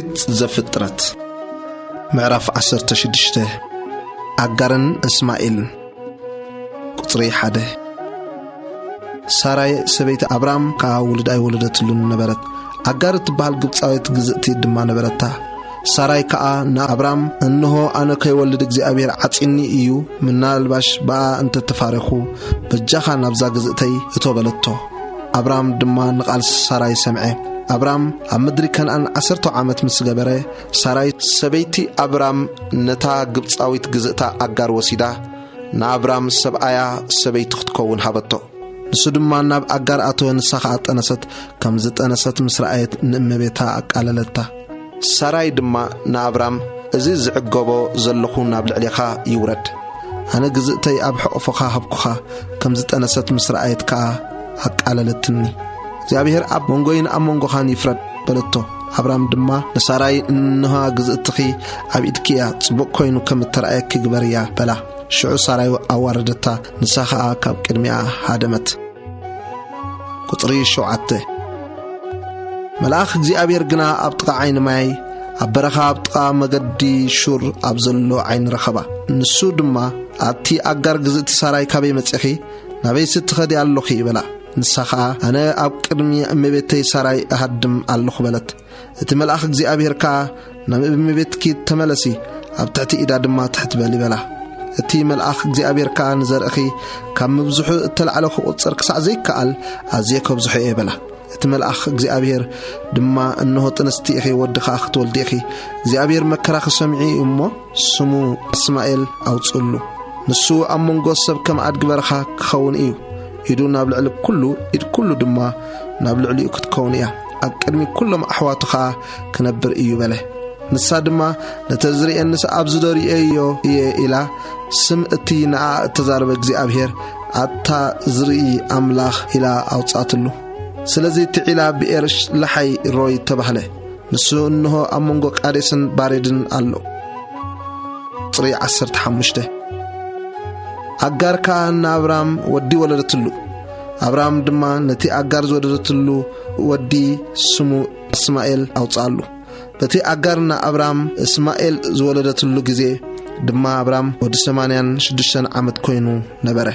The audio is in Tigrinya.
ኦሪት ዘፍጥረት ምዕራፍ 16 አጋርን እስማኤልን ቁጥሪ 1 ሳራይ ሰበይት አብራም ካውልድ አይወለደትሉን ነበረት አጋር ትባል ግብጻዊት ግዝእቲ ድማ ነበረታ ሳራይ ከአ አብራም እንሆ አነ ከይወልድ እግዚአብሔር አጽኒ እዩ ምናልባሽ ባ እንተ ተፋረኹ በጃኻ ናብዛ ግዝእተይ እቶበለቶ አብራም ድማ ንቃል ሳራይ ሰምዐ አብራም አምድሪ ከነአን 10 ዓመት ምስ ገበረ ሳራይ ሰበይቲ አብራም ነታ ግብጻዊት ግዝእታ አጋር ወሲዳ ናአብራም ሰብአያ ሰበይቲ ክትከውን ሃበቶ ንሱ ድማ ናብ አጋር አቶን ሳኻ አጠነሰት ከም ዝጠነሰት ምስራአየት ንእመቤታ አቃለለታ ሳራይ ድማ ናአብራም እዚ ዝዕገቦ ዘለኹ ናብ ልዕሊኻ ይውረድ አነ ግዝእተይ ኣብ ሕቆፈኻ ሃብኩኻ ከም ዝጠነሰት ምስራአየት ከ አቃለለትኒ እግዚአብሔር አብ መንጎይን አብ መንጎኻን ይፍረድ በለቶ አብራም ድማ ለሳራይ እንሃ ግዝእትኺ ኣብ ኢድኪያ ጽቡቕ ኮይኑ ከም ተራእየክ ግበርያ በላ ሽዑ ሳራይ አዋረደታ ንሳኻ ካብ ቅድሚያ ሃደመት ቁጥሪ 7 መልአክ እግዚአብሔር ግና ኣብ ጥቃ ዓይን ማይ ኣብ በረኻ ኣብ ጥቃ መገዲ ሹር ኣብ ዘሎ ዓይን ረኸባ ንሱ ድማ ኣቲ አጋር ግዝእቲ ሳራይ ካበይ መጽኺ ናበይ ስትኸዲ ኣለኺ ይበላ ንሳኻ አነ ኣብ ቅድሚ እመቤተይ ሳራይ አሃድም ኣለኹ በለት እቲ መልአክ እግዚአብሔር ከ ናብ እመቤትኪ ተመለሲ ኣብ ትሕቲ ኢዳ ድማ ትሕት በል ይበላ እቲ መልአክ እግዚአብሔር ከ ንዘርኺ ካብ ምብዝሑ እተልዓለኹ ቁጽር ክሳዕ ዘይከኣል ኣዝየ ከብዝሑ ይበላ እቲ መልአክ እግዚአብሔር ድማ እንሆ ጥንስቲ እኺ ወድኻ ክትወልዲ እኺ እግዚአብሔር መከራ ክሰምዒ እሞ ስሙ እስማኤል ኣውጽሉ ንሱ ኣብ መንጎ ሰብ ከም ኣድግበርኻ ክኸውን እዩ ኢዱ ናብ ልዕሊ ኩሉ ኢድ ኩሉ ድማ ናብ ልዕሊኡ ክትከውን እያ ኣብ ቅድሚ ኩሎም ኣሕዋቱኻ ክነብር እዩ በለ ንሳ ድማ ነተዝሪአንስ ኣብ ዝደሪአዮ ኢላ ስም እቲ ንኣ እተዛረበ እግዚአብሔር ኣታ ዝርኢ ኣምላኽ ኢላ ኣውጻትሉ ስለዚ ትዒላ ብኤርሽ ለሓይ ሮይ ተባህለ ንሱ እንሆ ኣብ መንጎ ቃዴስን ባሬድን ኣሎ ቁጥሪ 15 አጋር ካና አብራም ወዲ ወለደትሉ አብራም ድማ ነቲ አጋር ዝወለደትሉ ወዲ ስሙ እስማኤል አውጻሉ በቲ አጋርና አብራም እስማኤል ዝወለደትሉ ጊዜ ድማ አብራም ወዲ 86 ዓመት ኮይኑ ነበረ